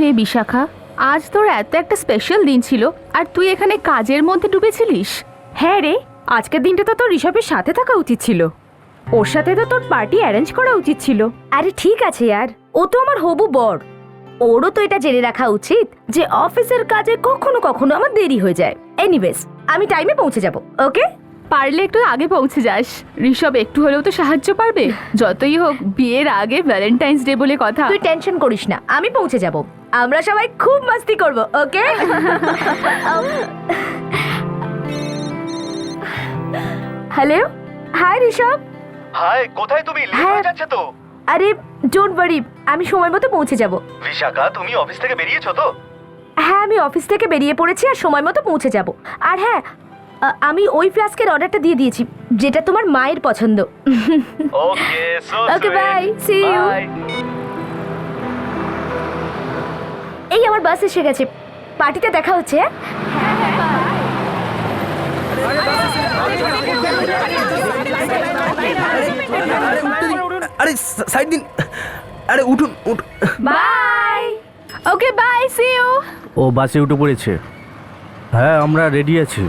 রে বিশাখা, আজ তোর এত একটা স্পেশাল দিন ছিল আর তুই এখানে কাজের মধ্যে ডুবেছিলিস? হ্যাঁ রে, আজকের দিনটা তো তোর ঋষভের সাথে থাকা উচিত ছিল। ওর সাথে তো তোর পার্টি অ্যারেঞ্জ করা উচিত ছিল। আরে ঠিক আছে यार, ও তো আমার হবু বর। ওরও তো এটা জেনে রাখা উচিত যে অফিসের কাজে কখনো কখনো আমার দেরি হয়ে যায়। এনিওয়েজ, আমি টাইমে পৌঁছে যাব, ওকে? পারলে একটু আগে পৌঁছে যাস। ঋষভ একটু হলেও তো সাহায্য পারবে। যতই হোক বিয়ের আগে ভ্যালেন্টাইন্স ডে বলে কথা। তুই টেনশন করিস না, আমি পৌঁছে যাব। আমরা সবাই খুব মাস্তি করব, okay? Hello, hi Rishabh. Hi, কোথায় তুমি? লেট হ্যাঁ। হয়ে যাচ্ছে তো। আরে ডোন্ট ওয়ারি, আমি সময় মতো পৌঁছে যাব। বিশাখা, তুমি অফিস থেকে বেরিয়েছো তো? হ্যাঁ, আমি অফিস থেকে বেরিয়ে পড়েছি আর সময় মতো পৌঁছে যাব। আর হ্যাঁ, আমি ওই ফ্লাস্কের অর্ডারটা দিয়ে দিয়েছি যেটা তোমার মায়ের পছন্দ। Okay, so okay, bye, see you. এই আমার বাস এসে গেছে, পার্টিতে দেখা হচ্ছে। আরে সাইড দিন, আরে উঠুন উঠুন। Bye. Okay bye, see you. ও বাসে উঠে পড়েছে। হ্যাঁ, আমরা রেডি আছি।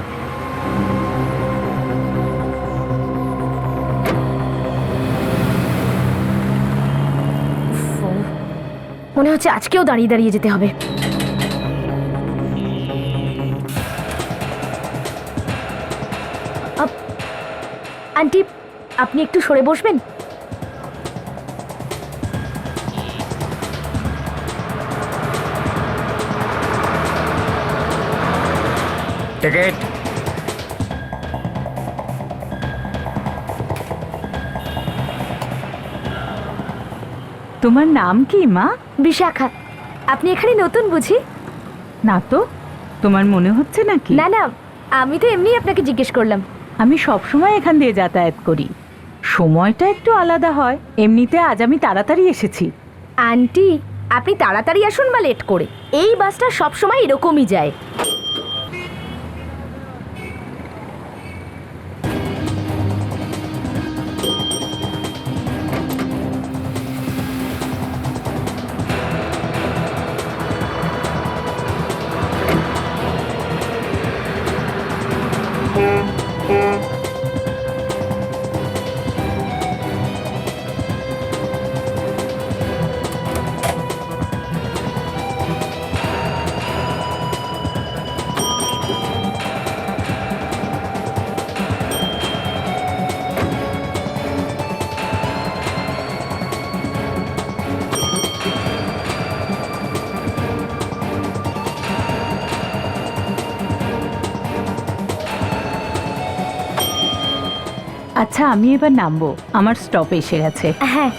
মনে হচ্ছে আজকেও দাঁড়িয়ে দাঁড়িয়ে যেতে হবে। আন্টি, আপনি একটু সরে বসবেন? টিকিট। তোমার নাম কি মা? বিশাখা। আপনি এখানে নতুন বুঝি? না তো, তোমার মনে হচ্ছে নাকি? না না, আমি তো এমনি আপনাকে জিজ্ঞেস করলাম। আমি সবসময় এখান দিয়ে যাতায়াত করি। সময়টা একটু আলাদা হয়। এমনিতে আজ আমি তাড়াতাড়ি এসেছি। আন্টি, আপনি তাড়াতাড়ি আসুন বা লেট করে, এই বাসটা সবসময় এরকমই যায়। আচ্ছা, আমি এবার নামবো, আমার স্টপ এসে গেছে। হ্যাঁ,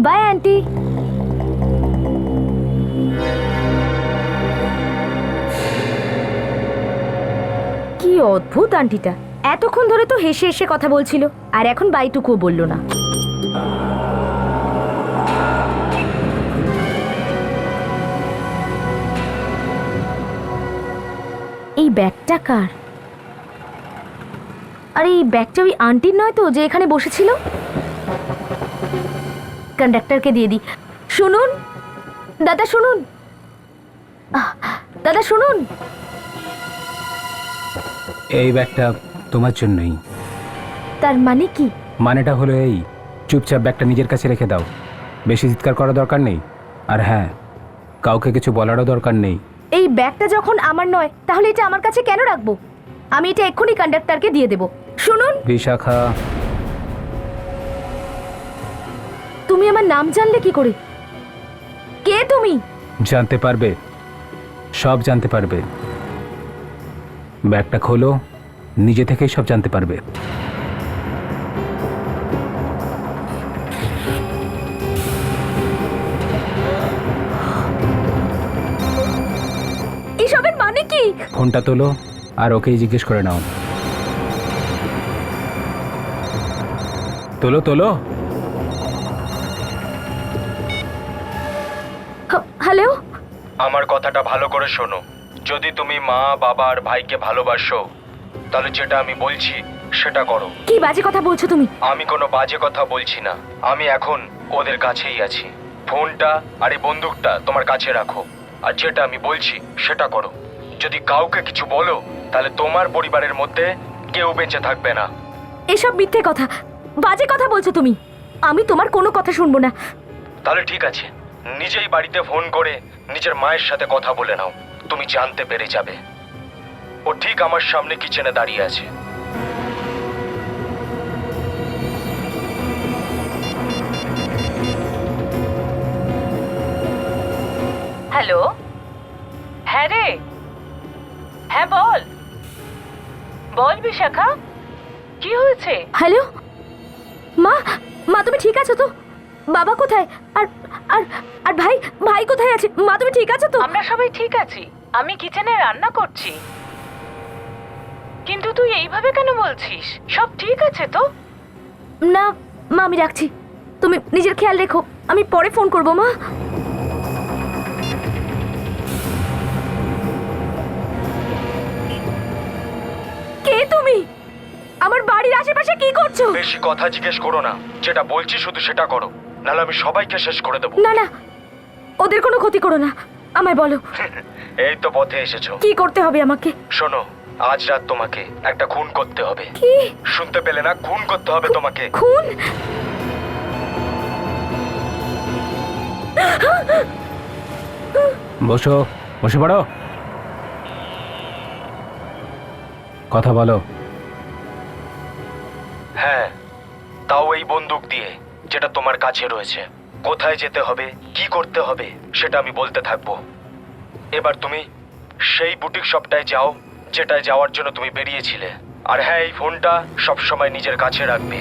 বাই আন্টি। কি অদ্ভুত আন্টিটা, এতক্ষণ ধরে তো হেসে হেসে কথা বলছিল আর এখন বাইটুকুও বললো না। এই ব্যাগটা কার? আরে এই ব্যাগটা ওই আন্টির নয় তো যে এখানে বসেছিল? কন্ডাক্টরকে দিয়ে দিই। শুনুন দাদা, শুনুন দাদা, শুনুন। এই ব্যাগটা তোমার জন্যই। তার মানে কি? মানেটা হলো এই, চুপচাপ ব্যাগটা নিজের কাছে রেখে দাও। বেশি চিৎকার করার দরকার নেই। আর হ্যাঁ, কাউকে কিছু বলারও দরকার নেই। এই ব্যাগটা যখন আমার নয় তাহলে এটা আমার কাছে কেন রাখবো? আমি এটা এক্ষুনি কন্ডাক্টরকে দিয়ে দেবো। শুনুন, বিশাখা, তুমি আমার নাম জানলে কি করে? কে তুমি? জানতে পারবে, সব জানতে পারবে। ব্যাগটা খোলো, নিজে থেকেই সব জানতে পারবে। এসবের মানে কি? ফোনটা তোলো আর ওকেই জিজ্ঞেস করে নাও। তোলো তোলো। হ্যালো, আমার কথাটা ভালো করে শোনো। যদি তুমি মা, বাবা আর ভাইকে ভালোবাসো তাহলে যেটা আমি বলছি সেটা করো। কি বাজে কথা বলছো তুমি? আমি কোনো বাজে কথা বলছি না, আমি এখন ওদের কাছেই আছি। ফোনটা আর এই বন্দুকটা তোমার কাছে রাখো, আর যেটা আমি বলছি সেটা করো। যদি কাউকে কিছু বলো তাহলে তোমার পরিবারের মধ্যে কেউ বেঁচে থাকবে না। এসব মিথ্যে কথা, বাজে কথা বলছো তুমি। আমি তোমার কোনো কথা শুনবো না। তাহলে ঠিক আছে, নিজেই বাড়িতে ফোন করে নিজের মায়ের সাথে কথা বলে নাও, তুমি জানতে পেরে যাবে। ও ঠিক আমার সামনে কিচেনে দাঁড়িয়ে আছে। হ্যালো, হ্যাঁ রে, হ্যাঁ বল বল বিশাখা, কি হয়েছে? হ্যালো মা, মা তুমি ঠিক আছো তো? বাবা কোথায়? আর আর আর ভাই, ভাই কোথায় আছে? মা তুমি ঠিক আছো তো? আমরা সবাই ঠিক আছি, আমি কিচেনে রান্না করছি। কিন্তু তুই এইভাবে কেন বলছিস? সব ঠিক আছে তো? না মা, আমি রাখছি, তুমি নিজের খেয়াল রেখো, আমি পরে ফোন করবো মা। কে তুমি? আমার বাড়ির আশেপাশে কি করছো? বেশি কথা জিজ্ঞেস করো না, যেটা বলছি শুধু সেটা করো, নাহলে আমি সবাইকে শেষ করে দেবো। না না, ওদের কোনো ক্ষতি করো না, আমায় বলো এই তো পথে এসেছো। কি করতে হবে আমাকে? শোনো, আজ রাত তোমাকে একটা খুন করতে হবে। কি শুনতে পেলে না? খুন করতে হবে তোমাকে। খুন? বসো, বসে পড়ো, কথা বলো। হ্যাঁ, তাও এই বন্দুক দিয়ে, যেটা তোমার কাছে রয়েছে। কোথায় যেতে হবে, কি করতে হবে সেটা আমি বলতে থাকবো। এবার তুমি সেই বুটিক শপটায় যাও যেটায় যাওয়ার জন্য তুমি বেরিয়েছিলে। আর হ্যাঁ, এই ফোনটা সবসময় নিজের কাছে রাখবে।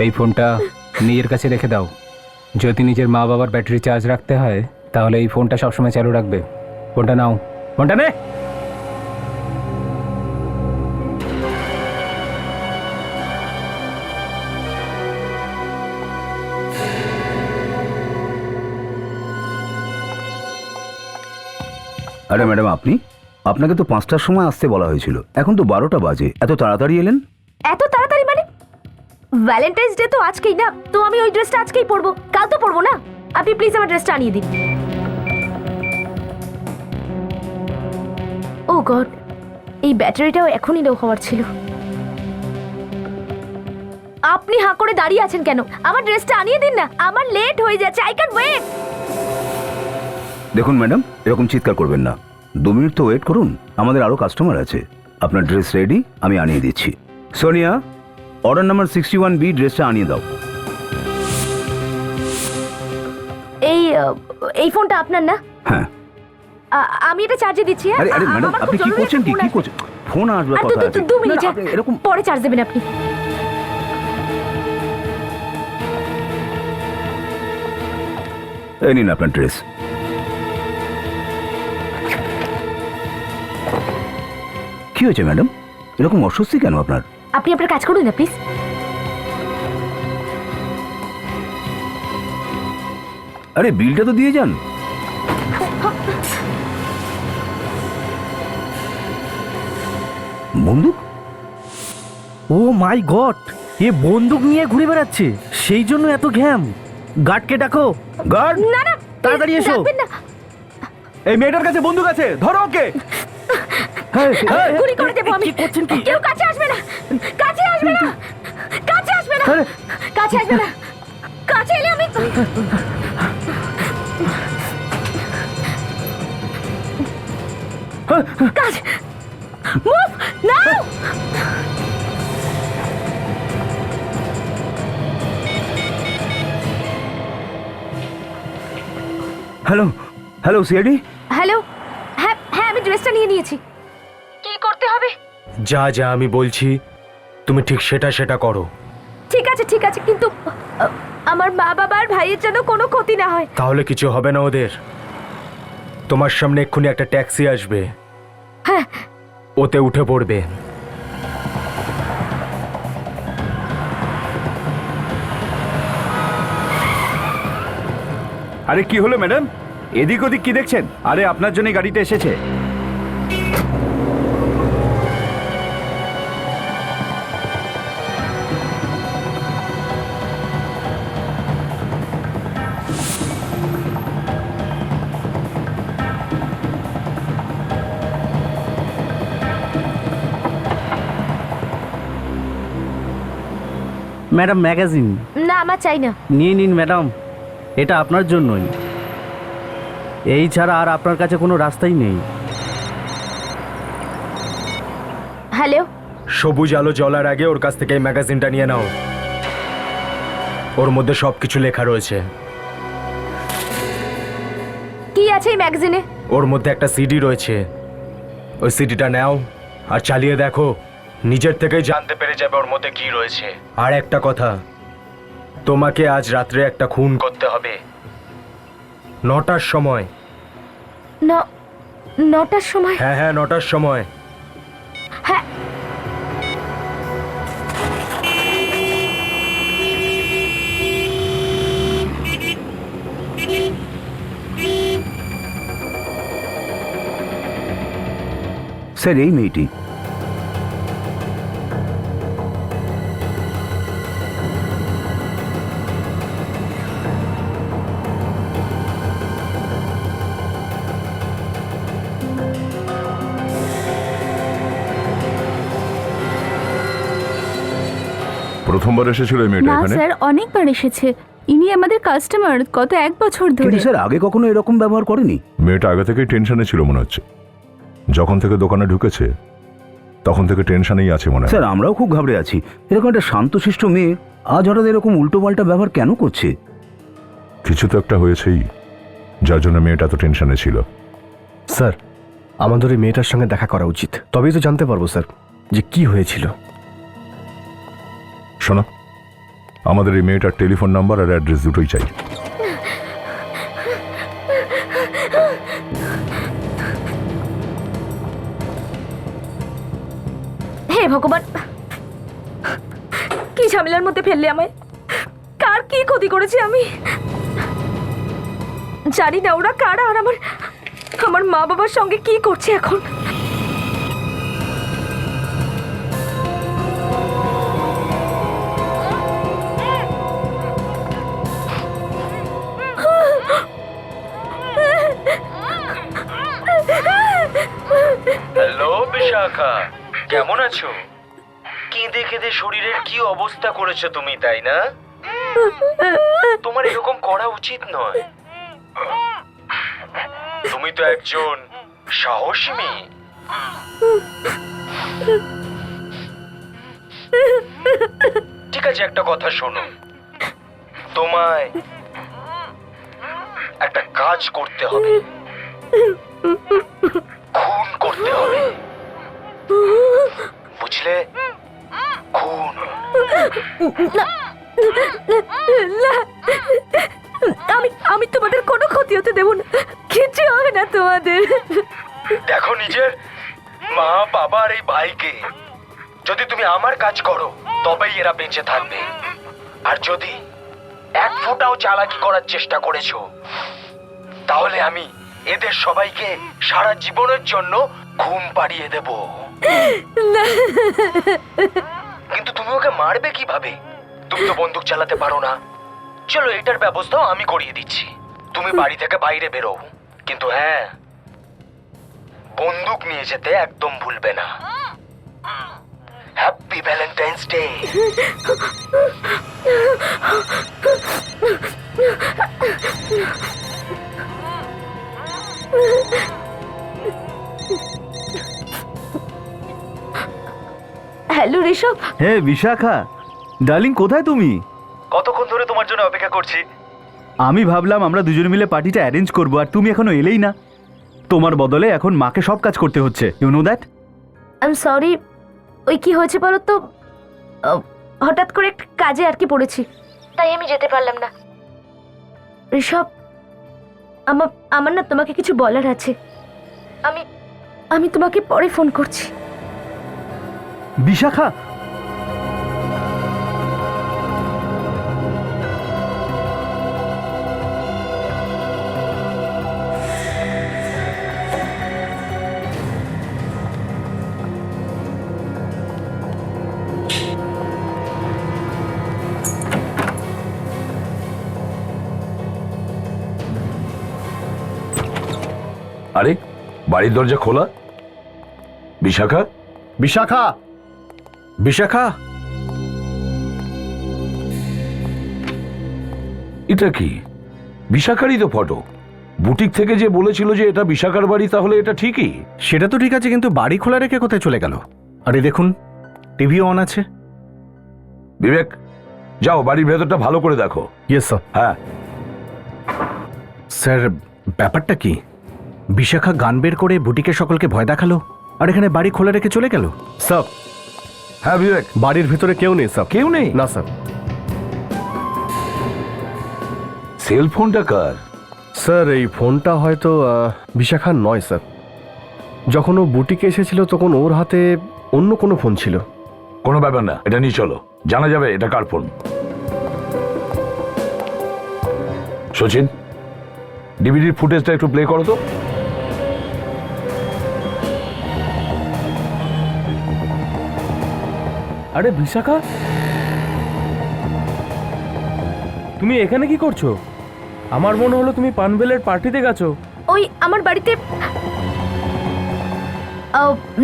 এই ফোনটা নিজের কাছে রেখে দাও। যদি নিজের মা বাবার ব্যাটারি চার্জ রাখতে হয় তাহলে এই ফোনটা সবসময় চালু রাখবে। ফোনটা নাও, ফোনটা নে। আরে ম্যাডাম, আপনাকে তো 5টার সময় আসতে বলা হয়েছিল, এখন তো 12টা বাজে, এত তাড়াতাড়ি এলেন? এত তাড়াতাড়ি মানে? ভ্যালেন্টাইন্স ডে তো আজকেই না, তো আমি ওই ড্রেসটা আজকেই পরবো, কাল তো পরবো না। আপনি প্লিজ আমার ড্রেসটা আনিয়ে দিন। ও গড, এই ব্যাটারিটাও এখনই লো হওয়ার ছিল। আপনি হাঁ করে দাঁড়িয়ে আছেন কেন? আমার ড্রেসটা আনিয়ে দিন না, আমার লেট হয়ে যাচ্ছে, আই ক্যান ওয়েট। দেখুন ম্যাডাম, এরকম চিৎকার করবেন না। 2 মিনিট তো ওয়েট করুন, আমাদের আরও কাস্টমার আছে। আপনার ড্রেস রেডি, আমি আনিয়ে দিচ্ছি। সোনিয়া, অর্ডার নাম্বার 61B ড্রেসটা আনিয়ে দাও। এই ফোনটা আপনার না? হ্যাঁ। আমি এটা চার্জে দিচ্ছি। আরে আরে ম্যাডাম, আপনি কি করছেন? কি করছেন? ফোন আসবে, কথা আছে। 2 মিনিট, না, আপনি এরকম পরে চার্জ দেবেন আপনি। এই নিন আপনার ড্রেস। কি হয়েছে ম্যাডাম, এরকম অস্বস্তি কেন আপনার? আপনি আপনার কাজ করুন না প্লিজ। আরে বিলটা তো দিয়ে যান। বন্দুক? ও মাই গড, এ বন্দুক নিয়ে ঘুরে বেড়াচ্ছে, সেই জন্য এত ঘ্যাম। গার্ডকে ডাকো। গার্ড, না না, তাড়াতাড়ি এসো। ডাকবেন না। এই মেয়েটার কাছে বন্দুক আছে, ধরো ওকে। গুলি করে দেবো আমি। কি করছেন কি? কেউ কাছে আসবে না, কাছে আসবে না, কাছে আসবে না, কাছে আসবে না, কাছে এলে আমি। কাজ মুভ নাও। Hello hello CID. হ্যালো, হ্যাঁ হ্যাঁ, আমি ড্রেসটা নিয়ে নিয়েছি। কি করতে হবে? যা যা আমি বলছি তুমি ঠিক সেটা সেটা করো। ঠিক আছে ঠিক আছে, কিন্তু আমার মা বাবার ভাইয়ের যেন কোনো ক্ষতি না হয়। তাহলে কিছু হবে না ওদের। তোমার সামনে এক্ষুনি একটা ট্যাক্সি আসবে, হ্যাঁ, ওতে উঠে পড়বে। আরে কি হলো ম্যাডাম, এদিক ওদিক কি দেখছেন? আরে আপনার জন্য গাড়িটা এসেছে। ম্যাডাম ম্যাগাজিন না আমার চাই না। নিয়ে নিন ম্যাডাম, এটা আপনার জন্যই। এই ছাড়া আর আপনার কাছে কোনো রাস্তাই নেই। হ্যালো, সবুজ আলো জ্বলার আগে ওর কাছ থেকে এই ম্যাগাজিনটা নিয়ে নাও। ওর মধ্যে সবকিছু লেখা রয়েছে। কি আছে এই ম্যাগাজিনে? ওর মধ্যে একটা সিডি রয়েছে। ওই সিডিটা নাও আর চালিয়ে দেখো, নিজের থেকেই জানতে পেরে যাবে ওর মধ্যে কি রয়েছে। আর একটা কথা, তোমাকে আজ রাত্রে একটা খুন করতে হবে 9টার সময়। 9টার সময়? হ্যাঁ হ্যাঁ, 9টার সময়। হ্যাঁ। স্যার এই মেয়েটি। প্রথমবার এসেছিল এই মেয়েটা না এখানে? স্যার, অনেকবার এসেছে। ইনি আমাদের কাস্টমার গত 1 বছর ধরে। কিন্তু স্যার আগে কখনো এরকম ব্যবহার করেনি। মেয়েটা আগে থেকেই টেনশনে ছিল মনে হচ্ছে। যখন থেকে দোকানে ঢুকেছে তখন থেকে টেনশনেই আছে মনে হয়। স্যার আমরাও খুব ঘাবড়ে আছি। এরকম একটা শান্তশিষ্ট মেয়ে আজ হঠাৎ এরকম উল্টোপাল্টা ব্যবহার কেন করছে? কিছু তো একটা হয়েছেই যার জন্য মেয়েটা তো টেনশনে ছিল। স্যার, আমাদের এই মেয়েটার সঙ্গে দেখা করা উচিত, তবেই তো জানতে পারবো স্যার যে কি হয়েছিল। শোনো, আমাদের এই মেয়েটার টেলিফোন নাম্বার আর অ্যাড্রেস দুটোই চাই। হে ভগবান, কি ঝামেলার মধ্যে ফেললে আমায়। কার কি ক্ষতি করেছি আমি জানি না। ওরা কারা আর আমার মা বাবার সঙ্গে কি করছে এখন। হ্যালো বিশাখা, কেমন আছো? কেঁদে কেঁদে শরীরের কি অবস্থা করেছো তুমি, তাই না? তোমার এরকম করা উচিত নয়। তুমি তো একজন সাহসী মেয়ে। ঠিক আছে, একটা কথা শোনো, তোমায় একটা কাজ করতে হবে, খুন করতে হবে, বুঝলে? খুন। আমি তোমাদের কোনো ক্ষতি হতে দেব না। কিছু হবে না তোমাদের। দেখো, নিজের মা বাবা আর এই ভাইকে যদি তুমি আমার কাজ করো তবেই এরা বেঁচে থাকবে। আর যদি 1 ফোঁটাও চালাকি করার চেষ্টা করেছো তাহলে আমি এদের সবাইকে সারা জীবনের জন্য ঘুম পাড়িয়ে দেব। কিন্তু তুমি ওকে মারবে কিভাবে? তুমি তো বন্দুক চালাতে পারো না। চলো, এটার ব্যবস্থাও আমি করিয়ে দিচ্ছি। তুমি বাড়ি থেকে বাইরে বেরো, কিন্তু হ্যাঁ, বন্দুক নিয়ে যেতে একদম ভুলবে না। Happy Valentine's Day. Hello Rishabh. Hey Bishakha darling, কোথায় তুমি? কতক্ষণ ধরে তোমার জন্য অপেক্ষা করছি। আমি ভাবলাম আমরা দুজন মিলে পার্টিটা অ্যারেঞ্জ করবো, আর তুমি এখনো এলেই না। তোমার বদলে এখন মাকে সব কাজ করতে হচ্ছে, you know that. I am sorry. ওই কি হয়েছে বলো তো, হঠাৎ করে একটা কাজে আর কি পড়েছি, তাই আমি যেতে পারলাম না। ঋষভ, আমার না তোমাকে কিছু বলার আছে। আমি তোমাকে পরে ফোন করছি। বিশাখা, আরে বাড়ির দরজা খোলা। বিশাখা, বিশাখা, বিশাখা, এটা কি? বিশাখারই তো ফটো। বুটিক থেকে যে বলেছিল যে এটা বিশাখার বাড়ি, তাহলে এটা ঠিকই। সেটা তো ঠিক আছে, কিন্তু বাড়ি খোলা রেখে কোথায় চলে গেল? আরে দেখুন, টিভিও অন আছে। বিবেক, যাও বাড়ির ভেতরটা ভালো করে দেখো। Yes sir. হ্যাঁ, স্যার, ব্যাপারটা কি? বিশাখা গান বের করে বুটিকের সকলকে ভয় দেখালো, আর এখানে বাড়ি খোলা রেখে চলে গেল। স্যার, হ্যাঁ বিবেক, বাড়ির ভিতরে কেউ নেই স্যার। কেউ নেই? না স্যার। সেল ফোনটা কার? স্যার, এই ফোনটা হয়তো বিশাখার নয় স্যার। যখন ও বুটিকে এসেছিল তখন ওর হাতে অন্য কোনো ফোন ছিল। কোনো ব্যাপার না, এটা নিয়ে চলো, জানা যাবে এটা কার ফোন। সচিন, ডিভিডির ফুটেজটা একটু প্লে করো তো। আরে বিশাখা, তুমি এখানে কি করছো? আমার মনে হলো তুমি পানবেলের পার্টিতে গেছো। ওই আমার বাড়িতে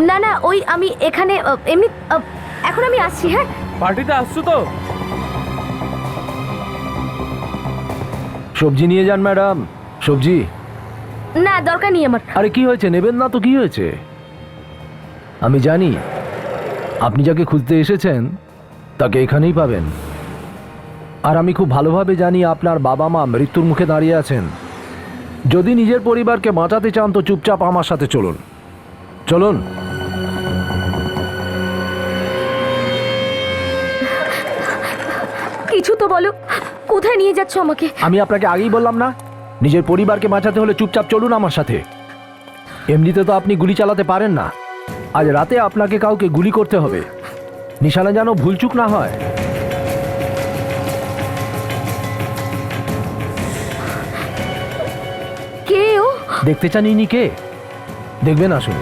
না না, ওই আমি এখানে এমনি এখন আমি আসছি। হ্যাঁ, পার্টিতে আসছো তো? সবজি নিয়ে যান ম্যাডাম, সবজি। না দরকার নেই আমার। আরে কি হয়েছে, নেবেন না তো কি হয়েছে? আমি জানি আপনি যাকে খুঁজতে এসেছেন তাকে এখানেই পাবেন। আর আমি খুব ভালোভাবে জানি আপনার বাবা মা মৃত্যুর মুখে দাঁড়িয়ে আছেন। যদি নিজের পরিবারকে বাঁচাতে চান তো চুপচাপ আমার সাথে চলুন। চলুন। কিছু তো বলো, কোথায় নিয়ে যাচ্ছ আমাকে? আমি আপনাকে আগেই বললাম না, নিজের পরিবারকে বাঁচাতে হলে চুপচাপ চলুন আমার সাথে। এমনিতে তো আপনি গুলি চালাতে পারেন না, আজ রাতে আপনাকে কাউকে গুলি করতে হবে, নিশানা যেন ভুলচুক না হয়। কে ও? দেখতে চান ইনি কে? দেখবেন, আসুন।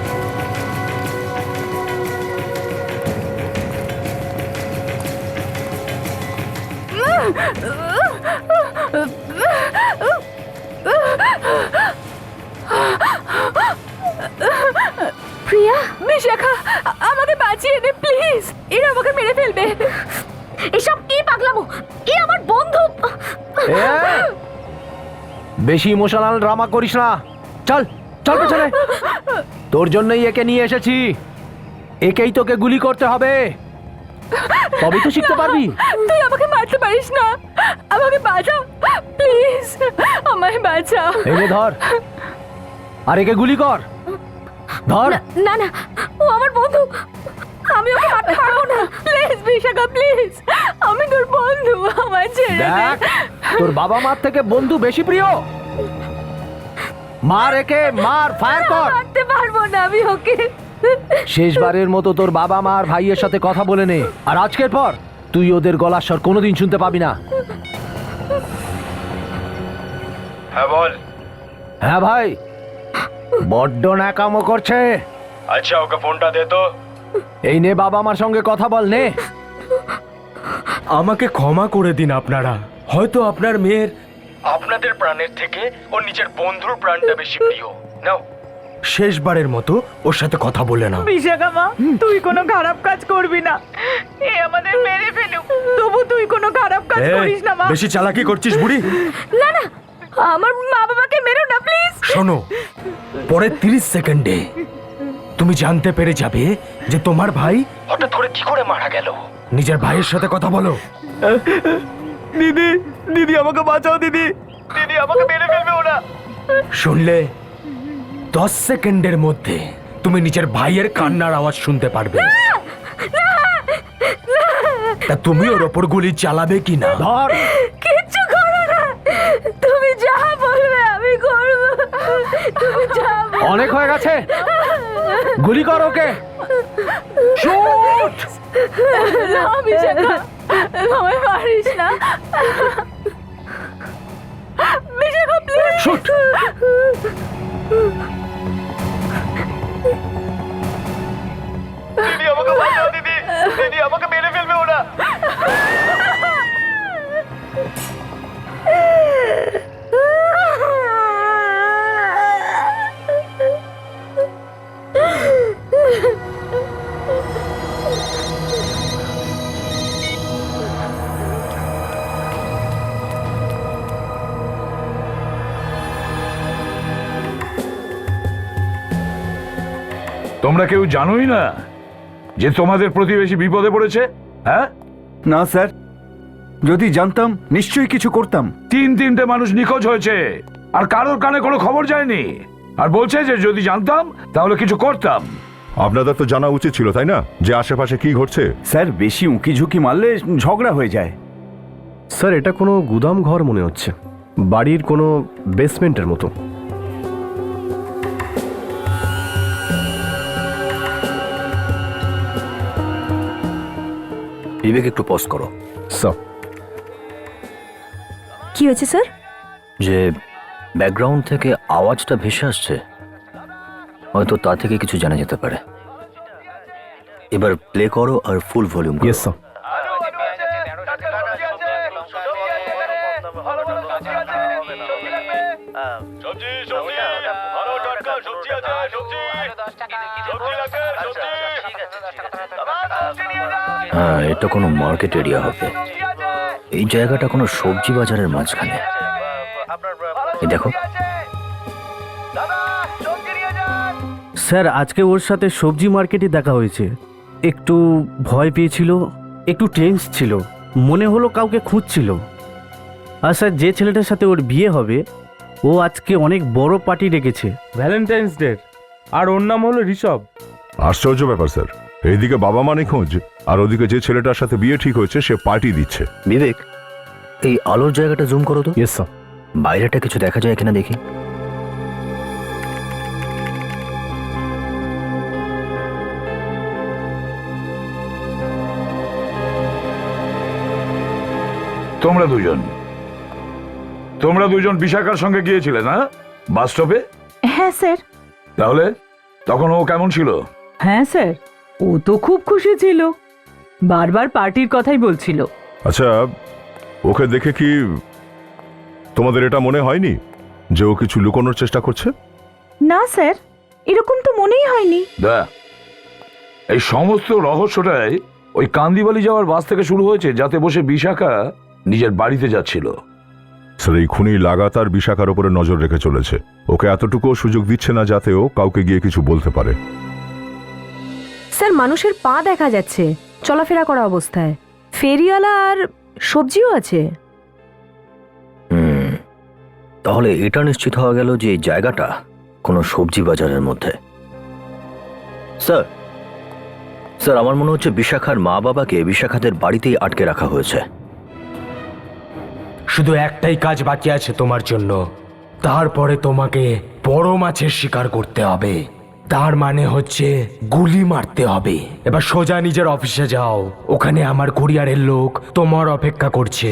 প্রিয়া, বিশাখা, আমাকে বাঁচিয়ে নে প্লিজ, এরা আমাকে মেরে ফেলবে। এসব কি পাগলামো? এ আমার বন্ধু। এই, বেশি ইমোশনাল ড্রামা করিস না। চল চল পেছনে, তোর জন্যই একে নিয়ে এসেছি। একেই তোকে গুলি করতে হবে, তবেই তো শিখতে পারবি। তুই আমাকে মারতে পারিস না, আমাকে বাঁচা প্লিজ, আমায় বাঁচা। এই নে ধর, আর একে গুলি কর। ধর। না না, ও আমার বন্ধু, আমি ওকে মারতে পারবো না। প্লিজ বিশাখা প্লিজ, আমি তোর বন্ধু, আমায় ছেড়ে দে। দেখ, তোর বাবা মার থেকে বন্ধু বেশি প্রিয়। মার একে, মার, ফায়ার কর। মারতে পারবো না আমি ওকে। শেষবারের মতো তোর বাবা মার ভাইয়ের সাথে কথা বলে নে, আর আজকের পর তুই ওদের গলার স্বর কোনোদিন শুনতে পাবি না। হ্যাঁ বল। হ্যাঁ ভাই, বড্ড ন্যাকামো করছে। আচ্ছা ওকে ফোনটা দে তো। এই নে, বাবা মার সঙ্গে কথা বল, নে। আমাকে ক্ষমা করে দিন আপনারা, হয়তো আপনার মেয়ের আপনাদের প্রাণের থেকে ওর নিজের বন্ধুর প্রাণটা বেশি প্রিয়। নাও, শেষবারের মতো ওর সাথে কথা বলে নাও। বিশাখা মা, তুই কোনো খারাপ কাজ করবি না। এ আমাদের মেরে ফেলুক, তবু তুই কোনো খারাপ কাজ করিস না মা। বেশি চালাকি করছিস বুড়ি। না না, আমার মা বাবাকে মেরো না প্লিজ। শোনো, পরের 30 সেকেন্ডে তুমি জানতে পেরে যাবে যে তোমার ভাই হঠাৎ করে কি করে মারা গেল। নিজের ভাইয়ের সাথে কথা বলো। দিদি, দিদি আমাকে বাঁচাও, দিদি, দিদি আমাকে মেরে ফেলবে ওরা। শুনলে, 10 সেকেন্ডের মধ্যে তুমি নিজের ভাইয়ের কান্নার আওয়াজ শুনতে পারবে। তা তুমি ওর ওপর গুলি চালাবে কিনা? ধর। কিচ্ছু করো না, তুমি যা বলবে আমি করব। তুমি যা বলবে। অনেক হয়ে গেছে, গুলি কর ওকে। শুট। না বিশাখা, আমায় মারিস না বিশাখা প্লিজ। শুট। দিদি আমাকে বাঁচাও, দিদি, দিদি আমাকে মেরে ফেলবে ওরা। তোমরা কেউ জানোই না যে তোমাদের প্রতিবেশী বিপদে পড়েছে? হ্যাঁ, না স্যার, যদি জানতাম নিশ্চয়ই কিছু করতাম। তিনটে মানুষ নিখোঁজ হয়েছে আর কারোর কানে কোনো খবর যায়নি, আর বলছে যে যদি জানতাম তাহলে কিছু করতাম। আপনাদের তো জানা উচিত ছিল, তাই না, যে আশেপাশে কি ঘটছে? স্যার, বেশি উঁকি ঝুঁকি মারলে ঝগড়া হয়ে যায়। স্যার, এটা কোনো গুদাম ঘর মনে হচ্ছে, বাড়ির কোনো বেসমেন্টের মতো। বিবেক, একটু পজ করো। স্যার, কি হয়েছে স্যার? যে ব্যাকগ্রাউন্ড থেকে আওয়াজটা ভেসে আসছে, হয়তো তা থেকে কিছু জানা যেতে পারে। এবার প্লে করো আর ফুল ভলিউম করো। Yes sir. হ্যাঁ, এটা কোনো মার্কেট এরিয়া হবে। এই জায়গাটা কোনো সবজি বাজারের মাঝখানে। এই দেখো। স্যার, আজকে ওর সাথে সবজি মার্কেটে দেখা হয়েছে। একটু ভয় পেয়েছিল, একটু টেন্স ছিল, মনে হলো কাউকে খুঁজছিল। আর স্যার, যে ছেলেটার সাথে ওর বিয়ে হবে ও আজকে অনেক বড় পার্টি রেখেছে, ভ্যালেন্টাইন্স ডে, আর ওর নাম হলো ঋষভ। আশ্চর্য ব্যাপার স্যার, এইদিকে বাবা মা নিখোঁজ আর ওদিকে যে ছেলেটার সাথে বিয়ে ঠিক হয়েছে সে পার্টি দিচ্ছে। বিবেক, এই আলোর জায়গাটা জুম করো তো। Yes sir. বাইরেটা কিছু দেখা যায় কিনা দেখি। তোমরা দুজন বিশাখার সঙ্গে গিয়েছিলে না বাস স্টপে? হ্যাঁ স্যার। তাহলে তখন ও কেমন ছিল? হ্যাঁ স্যার, ও তো খুব খুশি ছিল, বারবার পার্টির কথাই বলছিল। আচ্ছা, ওকে দেখে কি তোমাদের এটা মনে হয়নি যে ও কিছু লুকোনোর চেষ্টা করছে? না স্যার, এরকম তো মনেই হয়নি। এই সমস্ত রহস্যটাই ওই কান্দিবালি যাওয়ার বাস থেকে শুরু হয়েছে, যাতে বসে বিশাখা নিজের বাড়িতে যাচ্ছিল। স্যার, এই খুনি লাগাতার বিশাখার উপরে নজর রেখে চলেছে। ওকে এতটুকুও সুযোগ দিচ্ছে না যাতে ও কাউকে গিয়ে কিছু বলতে পারে। স্যার, মানুষের পা দেখা যাচ্ছে চলাফেরা করা অবস্থায়, ফেরিওয়ালা আর সবজিও আছে। তাহলে এটা নিশ্চিত হওয়া গেল যে এই জায়গাটা কোনো সবজি বাজারের মধ্যে। স্যার, আমার মনে হচ্ছে বিশাখার মা বাবাকে বিশাখাদের বাড়িতেই আটকে রাখা হয়েছে। শুধু একটাই কাজ বাকি আছে তোমার জন্য, তারপরে তোমাকে বড় মাছের শিকার করতে হবে। তার মানে হচ্ছে গুলি মারতে হবে। এবার সোজা নিজের অফিসে যাও, ওখানে আমার কুরিয়ারের লোক তোমার অপেক্ষা করছে।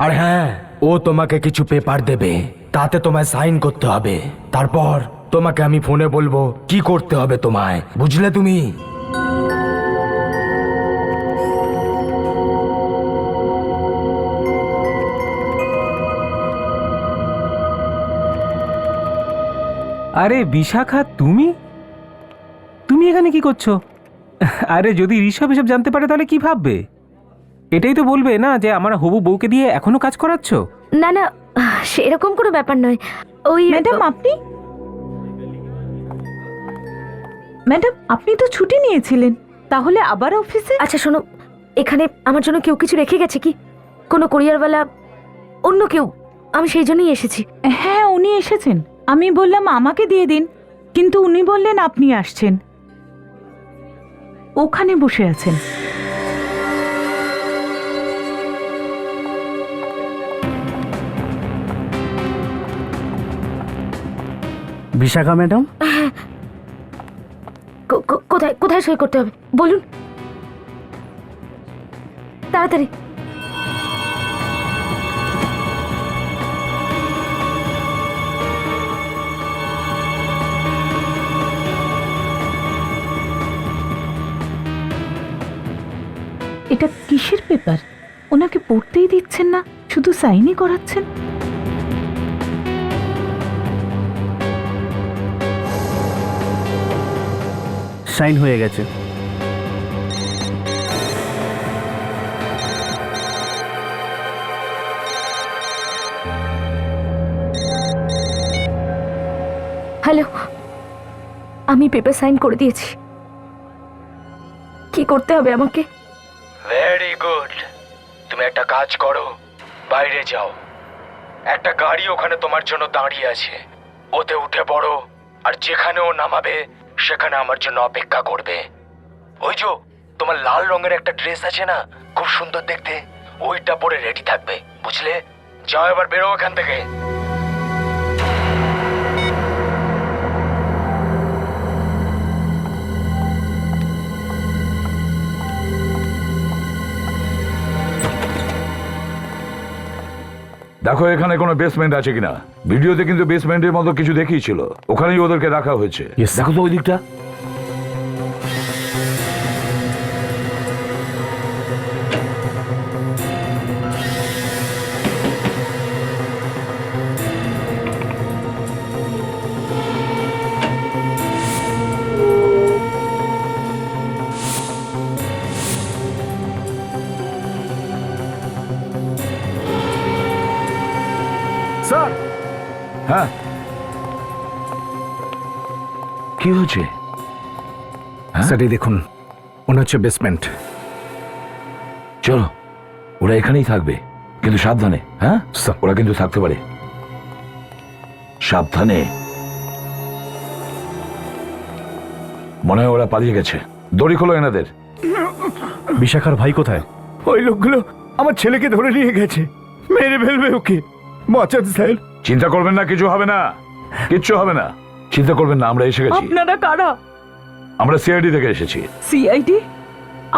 আর হ্যাঁ, ও তোমাকে কিছু পেপার দেবে, তাতে তোমায় সাইন করতে হবে। তারপর তোমাকে আমি ফোনে বলবো কি করতে হবে তোমায়, বুঝলে তুমি? আরে বিশাখা, তুমি এখানে কি করছো? আরে যদি ঋষভ এসব জানতে পারে তাহলে কি ভাববে? এটাই তো বলবে না যে আমার হবু বউকে দিয়ে এখনো কাজ করাচ্ছ। না না, সেরকম কোনো ব্যাপার নয়। ওই ম্যাডাম, আপনি তো ছুটি নিয়েছিলেন, তাহলে আবার অফিসে? আচ্ছা শোনো, এখানে আমার জন্য কেউ কিছু রেখে গেছে কি? কোনো কোরিয়ারওয়ালা, অন্য কেউ? আমি সেই জন্যই এসেছি। হ্যাঁ, উনি এসেছেন। আমি বললাম আমাকে দিয়ে দিন, কিন্তু উনি বললেন আপনি আসছেন। ওখানে বসে আছেন। বিশাখা ম্যাডাম, কোথায় কোথায় সই করতে হবে বলুন তাড়াতাড়ি। এটা কিসের পেপার? ওনাকে পড়তেই দিচ্ছেন না, শুধু সাইনই করাচ্ছেন। সাইন হয়ে গেছে। হ্যালো, আমি পেপার সাইন করে দিয়েছি। করতে হবে আমাকে? Very good. তুমি একটা কাজ করো, বাইরে যাও। একটা গাড়ি ওখানে তোমার জন্য দাঁড়িয়ে আছে, ওতে উঠে পড়ো, আর যেখানে ও নামাবে সেখানে আমার জন্য অপেক্ষা করবে। ওই যে তোমার লাল রঙের একটা ড্রেস আছে না, খুব সুন্দর দেখতে, ওইটা পরে রেডি থাকবে, বুঝলে? যাও এবার বেরো এখান থেকে। দেখো এখানে কোনো বেসমেন্ট আছে কিনা। ভিডিওতে কিন্তু বেসমেন্টের মতো কিছু দেখিয়েছিল, ওখানেই ওদেরকে রাখা হয়েছে। দেখো তো ওই দিকটা। স্যার, হ্যাঁ, কি হয়েছে? স্যার এই দেখুন, মনে হচ্ছে বেসমেন্ট। চলো, ওরা এখানেই থাকবে, কিন্তু সাবধানে। হ্যাঁ, ওরা কিন্তু থাকতে পারে, সাবধানে। মনে হয় ওরা পালিয়ে গেছে। দড়ি খোলো এনাদের। বিশাখার ভাই কোথায়? ওই লোকগুলো আমার ছেলেকে ধরে নিয়ে গেছে, মেরে ফেলবে ওকে। বাঁচান স্যার। চিন্তা করবেন না, কিছু হবে না, কিচ্ছু হবে না, চিন্তা করবেন না। আমরা এসে গেছি। আপনারা কারা? আমরা সিআইডি থেকে এসেছি। সিআইডি?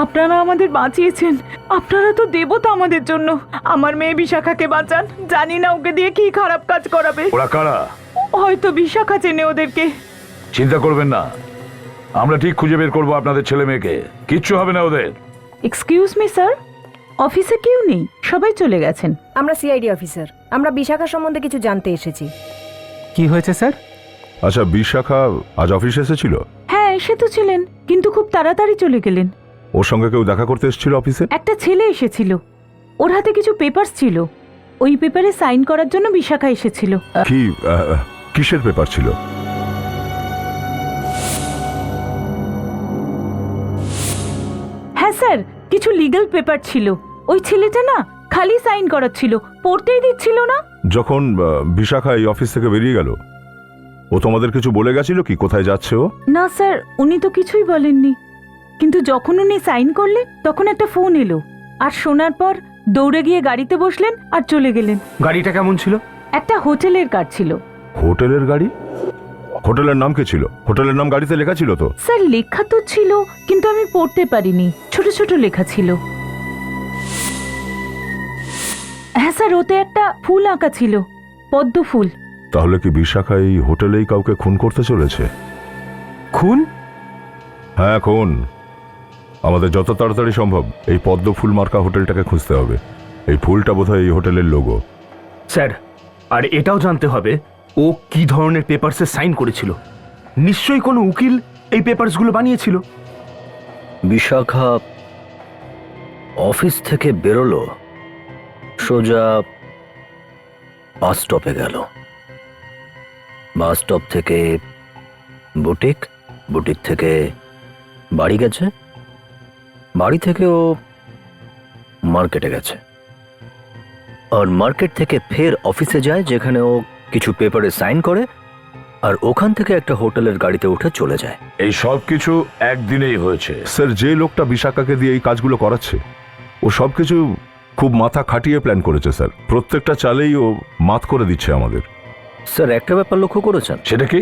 আপনারা আমাদের বাঁচিয়েছেন। আপনারা তো দেবতা আমাদের জন্য। আমার মেয়ে বিশাখাকে বাঁচান। জানি না ওকে দিয়ে কি খারাপ কাজ করাবে। ওরা কারা? হয়তো বিশাখা চেনে ওদেরকে। চিন্তা করবেন না, আমরা ঠিক খুঁজে বের করবো আপনাদের ছেলে মেয়েকে। কিচ্ছু হবে না ওদের। এক্সকিউজ মি স্যার, অফিসে কেউ নেই, সবাই চলে গেছেন। আমরা সিআইডি অফিসার, আমরা বিশাখা সম্বন্ধে কিছু জানতে এসেছি। কি হয়েছে স্যার? আচ্ছা, বিশাখা আজ অফিসে এসেছিল? হ্যাঁ, এসে তো ছিলেন, কিন্তু খুব তাড়াতাড়ি চলে গেলেন। ওর সঙ্গে কেউ দেখা করতে এসেছিল অফিসে? একটা ছেলে এসেছিল, ওর হাতে কিছু পেপারস ছিল, ওই পেপারে সাইন করার জন্য বিশাখা এসেছিল। কি কিসের পেপার ছিল? হ্যাঁ স্যার, কিছু লিগ্যাল পেপার ছিল। ওই ছেলেটা না খালি সাইন করার ছিল, পড়তেই দিচ্ছিল না। যখন বিশাখা এই অফিস থেকে বেরিয়ে গেল, ও তোমাদের কিছু বলে গেছিল কি কোথায় যাচ্ছে ও? না স্যার, উনি তো কিছুই বলেননি, কিন্তু যখন উনি সাইন করলেন তখন একটা ফোন এলো, আর শোনার পর দৌড়ে গিয়ে গাড়িতে বসলেন আর চলে গেলেন। গাড়িটা কেমন ছিল? একটা হোটেলের কার ছিল। হোটেলের গাড়ি? হোটেলের নাম কি ছিল? হোটেলের নাম গাড়িতে লেখা ছিল তো? স্যার লেখা তো ছিল, কিন্তু আমি পড়তে পারিনি, ছোট ছোট লেখা ছিল। হ্যাঁ স্যার, ওতে একটা ফুল আঁকা ছিল, পদ্ম ফুল। তাহলে কি বিশাখা এই হোটেলেই কাউকে খুন করতে চলেছে? খুন? হ্যাঁ, খুন। আমাদের যত তাড়াতাড়ি সম্ভব এই পদ্ম ফুল মার্কা হোটেলটাকে খুঁজতে হবে। এই ফুলটা বোধহয় এই হোটেলের লোগো। স্যার, আর এটাও জানতে হবে ও কি ধরনের পেপারসে সাইন করেছিল। নিশ্চয়ই কোনো উকিল এই পেপারসগুলো বানিয়েছিল। বিশাখা অফিস থেকে বেরোলো, সোজা বাস স্টপে গেল। বাস স্টপ থেকে বুটিক, বুটিক থেকে বাড়ি গেছে, বাড়ি থেকে ও মার্কেটে গেছে, আর মার্কেট থেকে ফের অফিসে যায়, যেখানে ও কিছু পেপারে সাইন করে, আর ওখান থেকে একটা হোটেলের গাড়িতে উঠে চলে যায়। এই সব কিছু একদিনেই হয়েছে। স্যার, যে লোকটা বিশাখাকে দিয়ে এই কাজগুলো করাচ্ছে, ও সব কিছু খুব মাথা খাটিয়ে প্ল্যান করেছে স্যার। প্রত্যেকটা চালেই ও মাত করে দিচ্ছে আমাদের। স্যার, একটা ব্যাপার লক্ষ্য করেছেন? সেটা কি?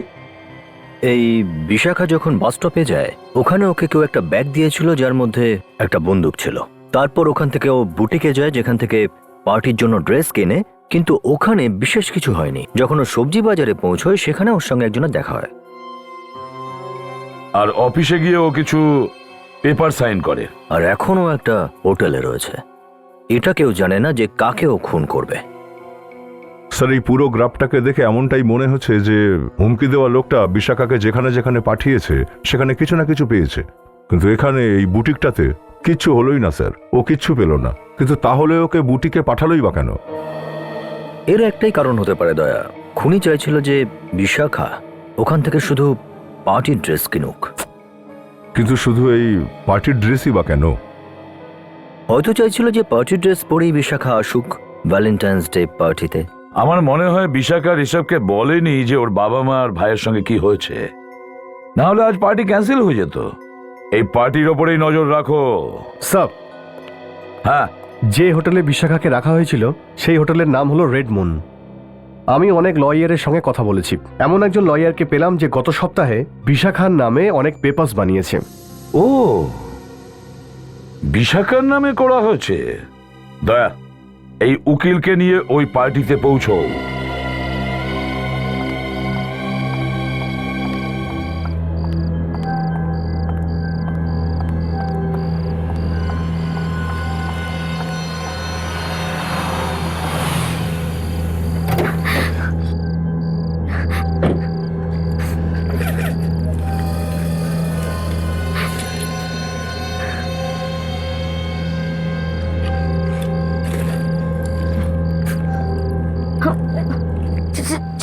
এই বিশাখা যখন বাস স্টপে যায়, ওখানে ওকে কেউ একটা ব্যাগ দিয়েছিল যার মধ্যে একটা বন্দুক ছিল। তারপর ওখান থেকে ও বুটিকে যায়, যেখান থেকে পার্টির জন্য ড্রেস কেনে, কিন্তু ওখানে বিশেষ কিছু হয়নি। যখন ও সবজি বাজারে পৌঁছয়, সেখানে ওর সঙ্গে একজনের দেখা হয়। আর অফিসে গিয়ে ও কিছু পেপার সাইন করে। আর এখনও একটা হোটেলে রয়েছে। এটা কেউ জানে না যে কাকে ও খুন করবে। স্যার, এই পুরো গ্রাফটাকে দেখে এমনটাই মনে হচ্ছে যে হুমকি দেওয়া লোকটা বিশাখাকে যেখানে যেখানে পাঠিয়েছে সেখানে কিছু না কিছু পেয়েছে, কিন্তু এখানে এই বুটিকটাতে কিচ্ছু হলোই না স্যার। ও কিচ্ছু পেল না, কিন্তু তাহলে ওকে বুটিকে পাঠালোই বা কেন? এর একটাই কারণ হতে পারে দয়া, খুনি চাইছিল যে বিশাখা ওখান থেকে শুধু পার্টির ড্রেস কিনুক। কিন্তু শুধু এই পার্টির ড্রেসই বা কেন? হয়তো চাইছিল যে পার্টি ড্রেস পরেই বিশাখা আসুক ভ্যালেন্টাইন্স ডে পার্টিতে। আমার মনে হয় বিশাখা ঋষভকে বলেনি যে ওর বাবা মা আর ভাইয়ের সঙ্গে কি হয়েছে, না হলে আজ পার্টি ক্যান্সেল হয়ে যেত। এই পার্টির ওপরেই নজর রাখো। স্যার, হ্যাঁ, যে হোটেলে বিশাখাকে রাখা হয়েছিল সেই হোটেলের নাম হলো রেড মুন। আমি অনেক লয়ারের সঙ্গে কথা বলেছি। এমন একজন লয়ারকে পেলাম যে গত সপ্তাহে বিশাখার নামে অনেক পেপারস বানিয়েছে। ও, বিশাখার নামে করা হয়েছে। দয়া, এই উকিলকে নিয়ে ওই পার্টিতে পৌঁছো।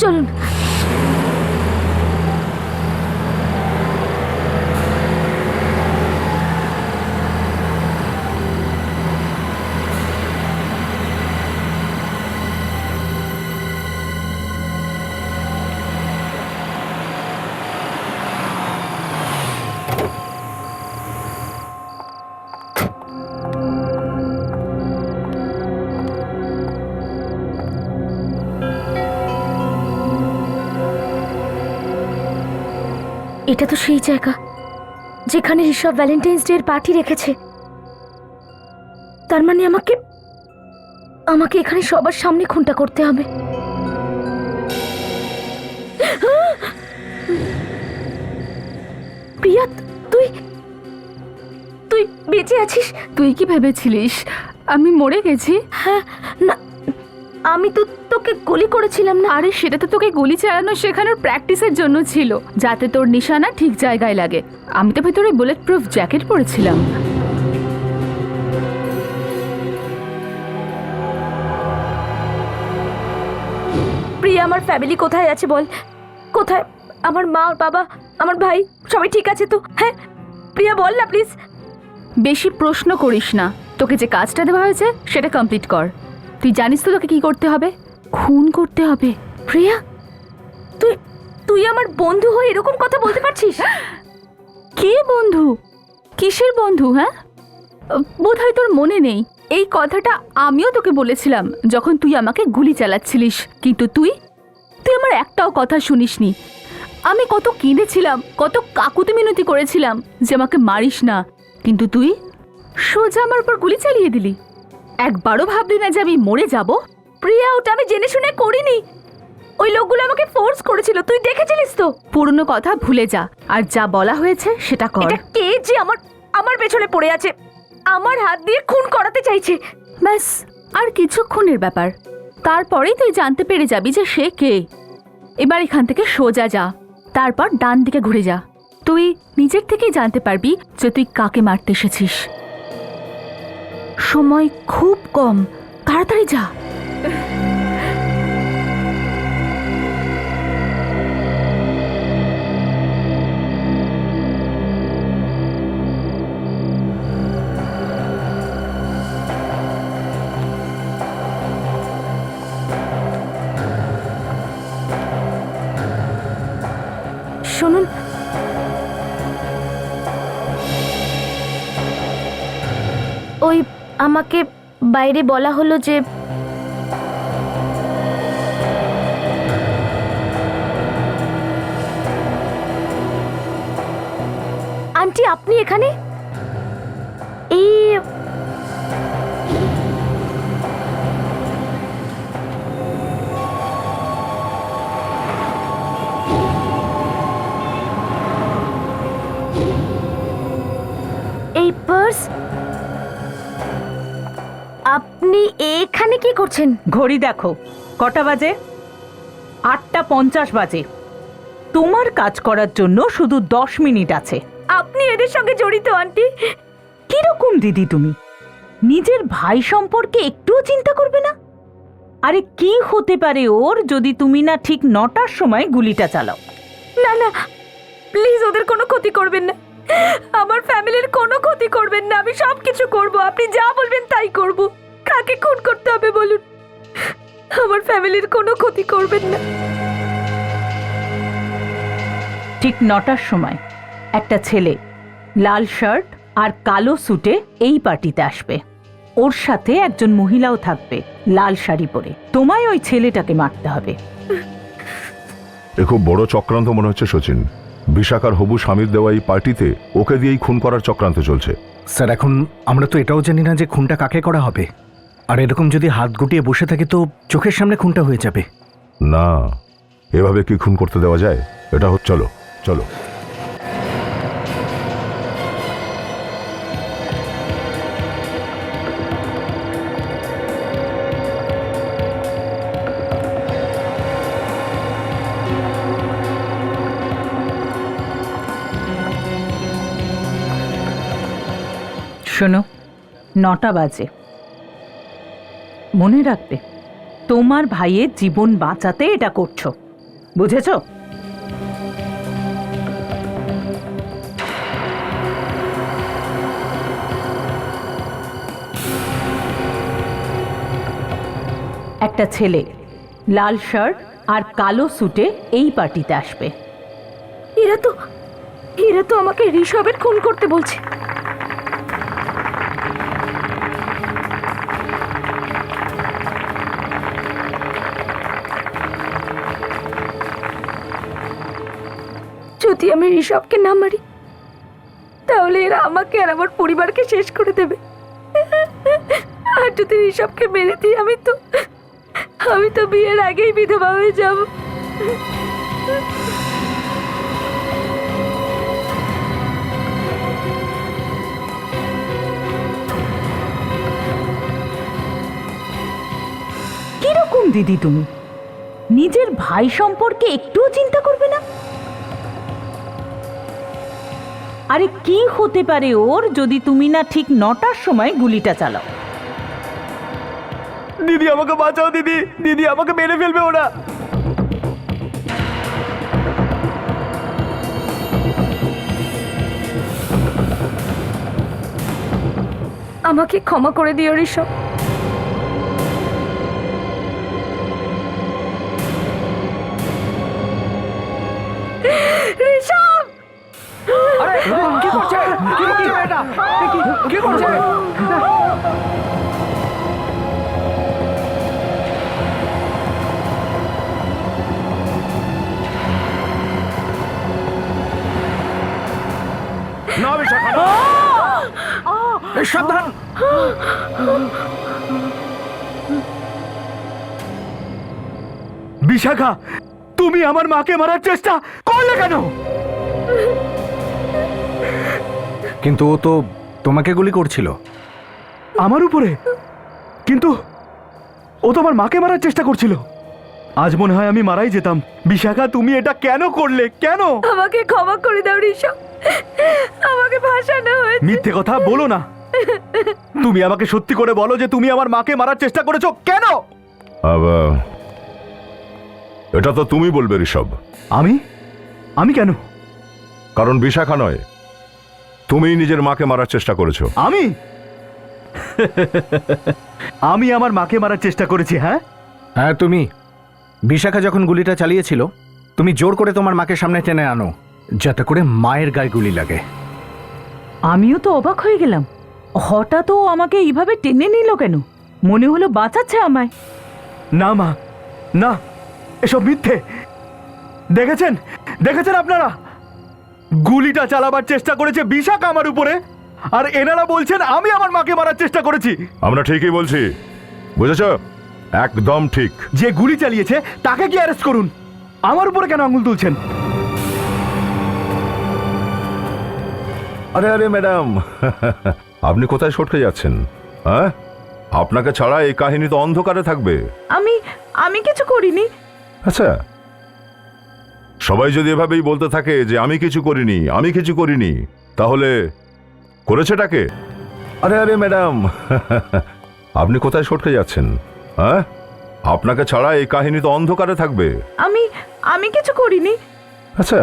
চলুন। এটা তো সেই জায়গা যেখানে ঋষভ ভ্যালেন্টাইন্স ডে এর পার্টি রেখেছে। তার মানে আমাকে এখানে সবার সামনে খুনটা করতে হবে। প্রিয়া, তুই বেঁচে আছিস? তুই কি ভেবেছিলিস আমি মরে গেছি? হ্যাঁ, না আমি তো তোকে গুলি করেছিলাম না। আরে সেটা তো তোকে গুলি চালানো শেখানোর প্র্যাকটিসের জন্য ছিল, যাতে তোর নিশানা ঠিক জায়গায় লাগে। আমি তো ভেতরে বুলেট প্রুফ জ্যাকেট পরেছিলাম। প্রিয়া, আমার ফ্যামিলি কোথায় আছে বল? কোথায় আমার মা আর বাবা, আমার ভাই, সবাই ঠিক আছে তো? হ্যাঁ প্রিয়া, বল না প্লিজ। বেশি প্রশ্ন করিস না, তোকে যে কাজটা দেওয়া হয়েছে সেটা কমপ্লিট কর। তুই জানিস তো তোকে কি করতে হবে? খুন করতে হবে। প্রিয়া, তুই আমার বন্ধু হয়ে এরকম কথা বলতে পারছিস? কে বন্ধু? কিসের বন্ধু? হ্যাঁ, বোধহয় তোর মনে নেই। এই কথাটা আমিও তোকে বলেছিলাম যখন তুই আমাকে গুলি চালাচ্ছিলিস, কিন্তু তুই আমার একটাও কথা শুনিসনি। আমি কত কেঁদেছিলাম, কত কাকুতি মিনতি করেছিলাম যে আমাকে মারিস না, কিন্তু তুই সোজা আমার উপর গুলি চালিয়ে দিলি। একবারও ভাবলি না যে আমি মরে যাব? প্রিয়া, ওটা আমি জেনে শুনে করিনি। ওই লোকগুলো আমাকে ফোর্স করেছিল, তুই দেখেছিলিস তো? পুরনো কথা ভুলে যা, আর যা বলা হয়েছে সেটা কর। এটা কে যে আমার পেছনে পড়ে আছে, আমার হাত দিয়ে খুন করাতে চাইছে? ব্যাস, আর কিছুক্ষণের ব্যাপার, তারপরেই তুই জানতে পেরে যাবি যে সে কে। এবার এখান থেকে সোজা যা, তারপর ডান দিকে ঘুরে যা। তুই নিজের থেকেই জানতে পারবি যে তুই কাকে মারতে এসেছিস। সময় খুব কম, তাড়াতাড়ি যা। শুনুন, ওই আমাকে বাইরে বলা হলো যে আন্টি আপনি এখানে? এই পার্স, আপনি এখানে কি করছেন? ঘড়ি দেখো, কটা বাজে? 8:50 বাজে। তোমার কাজ করার জন্য শুধু 10 মিনিট আছে। আপনি এদের সঙ্গে জড়িত আন্টি? কিরকম দিদি তুমি? নিজের ভাই সম্পর্কে একটুও চিন্তা করবে না? আরে কি হতে পারে ওর যদি তুমি না ঠিক 9টার সময় গুলিটা চালাও? না না, প্লিজ ওদের কোনো ক্ষতি করবেন না। আমার ফ্যামিলির কোনো ক্ষতি করবেন না, আমি সব কিছু করব, আপনি যা বলবেন তাই করব। কাকে খুন করতে হবে বলুন, আমার ফ্যামিলির কোনো ক্ষতি করবেন না। ঠিক 9টার সময় একটা ছেলে লাল শার্ট আর কালো স্যুটে এই পার্টিতে আসবে। ওর সাথে একজন মহিলাও থাকবে লাল শাড়ি পরে। তোমায় ওই ছেলেটাকে মারতে হবে। এ খুব বড় চক্রান্ত মনে হচ্ছে সচিন। বিশাখার হবু স্বামীর দেওয়া এই পার্টিতে ওকে দিয়েই খুন করার চক্রান্ত চলছে। স্যার এখন আমরা তো এটাও জানি না যে খুনটা কাকে করা হবে, আর এরকম যদি হাত গুটিয়ে বসে থাকে তো চোখের সামনে খুনটা হয়ে যাবে। না, এভাবে কি খুন করতে দেওয়া যায়? এটা চলো চলো। শোনো, 9টা বাজে। মনে রাখবে, তোমার ভাইয়ের জীবন বাঁচাতে এটা করছো, বুঝেছো? একটা ছেলে লাল শার্ট আর কালো স্যুটে এই পার্টিতে আসবে। এরা তো আমাকে ঋষভের খুন করতে বলছে। যদি আমি ঋষভকে না মারি তাহলে এরা আমাকে আর আমার পরিবারকে শেষ করে দেবে। আর যদি ঋষভকে মেরে দিই আমি তো বিয়ের আগেই বিধবা হয়ে যাব। কিরকম দিদি তুমি? নিজের ভাই সম্পর্কে একটুও চিন্তা করবে না? আরে কি হতে পারে ওর যদি তুমি না ঠিক 9টার সময় গুলিটা চালাও? দিদি আমাকে বাঁচাও, দিদি দিদি আমাকে মেরে ফেলবে ওরা। আমাকে ক্ষমা করে দিও ঋষভ। ঋষভ! আরে কি করছে? কি করছে এটা? কি করছে? না বিশাখা, না! সাবধান! বিশাখা, তুমি আমার মাকে মারার চেষ্টা করলে কেন? কিন্তু ও তো তোমাকে গুলি করছিল। আমার উপরে? কিন্তু ও তো আমার মাকে মারার চেষ্টা করছিল। আজ মনে হয় আমি মারাই যেতাম। বিশাখা, তুমি এটা কেন করলে? কেন? আমাকে ক্ষমা করে দাও ঋষভ, আমাকে ভাসানো হয়েছে। মিথ্যে কথা বলো না। তুমি আমাকে সত্যি করে বলো যে তুমি আমার মাকে মারার চেষ্টা করেছো। কেন? এটা তো তুমি বলবে ঋষভ। আমি কেন? কারণ বিশাখা নয়, তুমিই নিজের মাকে মারার চেষ্টা করেছো। আমি আমার মাকে মারার চেষ্টা করেছি? হ্যাঁ হ্যাঁ, তুমি। বিশাখা যখন গুলিটা চালিয়েছিল তুমি জোর করে তোমার মাকে সামনে টেনে আনো যাতে করে মায়ের গায়ে গুলি লাগে। আমিও তো অবাক হয়ে গেলাম, হঠাৎ ও আমাকে এইভাবে টেনে নিল কেন? মনে হলো বাঁচাচ্ছে আমায়। না মা, না, এসব মিথ্যে। দেখেছেন আপনারা? গুলিটা চালাবার চেষ্টা করেছে বিশাখা আমার উপরে, আর এনারা বলছেন আমি আমার মাকে মারার চেষ্টা করেছি। আমরা ঠিকই বলছি, বুঝেছো? একদম ঠিক। যে গুলি চালিয়েছে তাকে কি অ্যারেস্ট করুন, আমার উপরে কেন আঙুল তুলছেন? আরে আরে ম্যাডাম, আপনি কোথায় সটকে যাচ্ছেন? হ্যাঁ, আপনাকে ছাড়া এই কাহিনী তো অন্ধকারে থাকবে। আমি কিছু করিনি। আচ্ছা, সবাই যদি এভাবেই বলতে থাকে যে আমি কিছু করিনি, তাহলে করেছেটাকে? আরে আরে ম্যাডাম, আপনি কোথায় সটকে যাচ্ছেন? হ্যাঁ, আপনাকে ছাড়া এই কাহিনী তো অন্ধকারে থাকবে। আমি কিছু করিনি। আচ্ছা,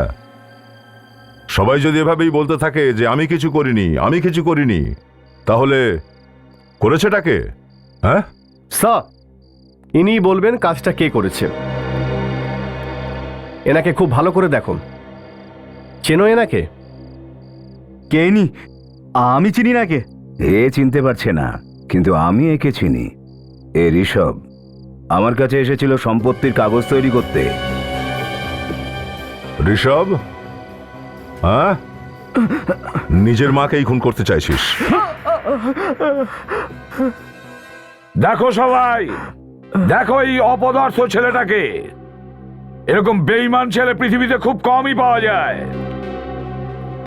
সবাই যদি এভাবেই বলতে থাকে যে আমি কিছু করিনি, আমি কিছু করিনি, তাহলে করেছেটাকে? হ্যাঁ, স্যার, ইনি বলবেন কাজটা কে করেছে। এনাকে খুব ভালো করে দেখুন। চেনো এনাকে? কে ইনি? আমি চিনি না কে। এ চিনতে পারছে না, কিন্তু আমি একে চিনি। এ ঋষভ আমার কাছে এসেছিল সম্পত্তির কাগজ তৈরি করতে। ঋষভ, হ্যাঁ, নিজের মাকেই খুন করতে চাইছিস? দেখো সবাই, দেখো এই অপদার্থ ছেলেটাকে। এরকম বেঈমান ছেলে পৃথিবীতে খুব কমই পাওয়া যায়।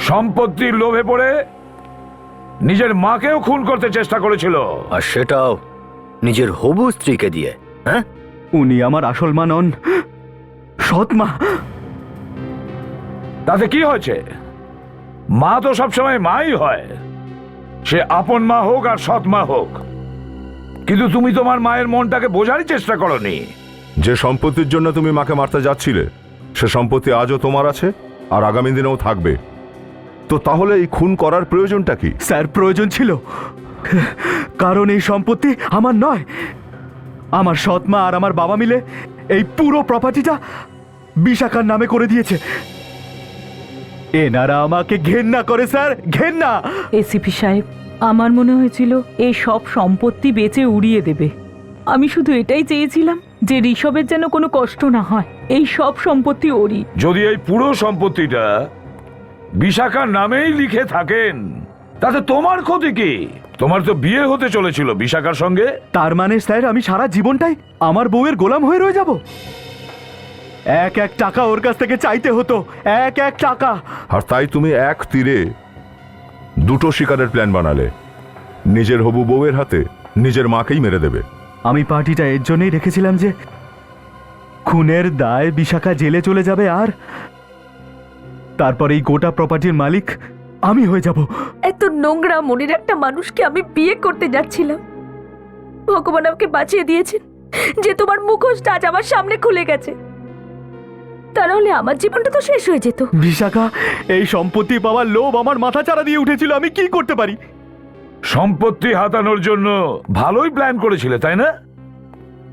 সম্পত্তির লোভে পড়ে নিজের মাকেও খুন করতে চেষ্টা করেছিল, আর সেটাও নিজের হবু স্ত্রীকে দিয়ে। হ্যাঁ, উনি আমার আসল মা নন, সৎ মা। তাতে কি হয়েছে? মা তো সবসময় মাই হয়, সে আপন মা হোক আর সৎ মা হোক। কিন্তু তুমি তোমার মায়ের মনটাকে বোঝারই চেষ্টা করনি। যে সম্পত্তির জন্য তুমি মাকে মারতে যাচ্ছিলে, সে সম্পত্তি আজও তোমার আছে আর আগামী দিনেও থাকবে। তো তাহলে এই খুন করার প্রয়োজনটা কি? স্যার, প্রয়োজন ছিল, কারণ এই সম্পত্তি আমার নয়। আমার সৎ মা আর আমার বাবা মিলে এই পুরো প্রপার্টিটা বিশাখার নামে করে দিয়েছে। এনারা আমাকে ঘেন্না করে স্যার, ঘেন্না। এসিপি সাহেব, আমার মনে হয়েছিল এই সব সম্পত্তি বেচে উড়িয়ে দেবে। আমি শুধু এটাই চেয়েছিলাম যে ঋষভের যেন কোনো কষ্ট না হয়। এই সব সম্পত্তি ওরই। যদি এই পুরো সম্পত্তিটা বিশাখার নামেই লিখে থাকেন, তাতে তোমার ক্ষতি কি? তোমার তো বিয়ে হতে চলেছিল বিশাখার সঙ্গে। তার মানে স্যার আমি সারা জীবনটাই আমার বউয়ের গোলাম হয়ে রয়ে যাব? এক এক টাকা ওর কাছ থেকে চাইতে হতো, এক এক টাকা। আর তাই তুমি এক তীরে দুটো শিকারের প্ল্যান বানালে। নিজের হবু বউয়ের হাতে নিজের মাকেই মেরে দেবে। আমি পার্টিটা এর জন্যই রেখেছিলাম যে খুনের দায় বিশাখা জেলে চলে যাবে, আর তারপর এই গোটা প্রপার্টির মালিক আমি হয়ে যাব। এত নোংরা মনের একটা মানুষকে আমি বিয়ে করতে যাচ্ছিলাম। ভগবান আমাকে বাঁচিয়ে দিয়েছেন যে তোমার মুখোশটা আজ আমার সামনে খুলে গেছে। তা নাহলে আমার জীবনটা তো শেষ হয়ে যেত। বিশাখা, এই সম্পত্তি পাওয়ার লোভ আমার মাথা চাড়া দিয়ে উঠেছিল। আমি কি করতে পারি? সম্পত্তি হাতানোর জন্য ভালোই প্ল্যান করেছিলে, তাই না?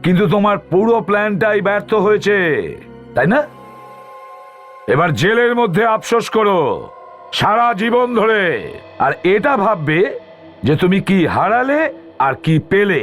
কিন্তু তোমার পুরো প্ল্যানটাই ব্যর্থ হয়েছে, তাই না? এবার জেলের মধ্যে আফসোস করো সারা জীবন ধরে, আর এটা ভাববে যে তুমি কি হারালে আর কি পেলে।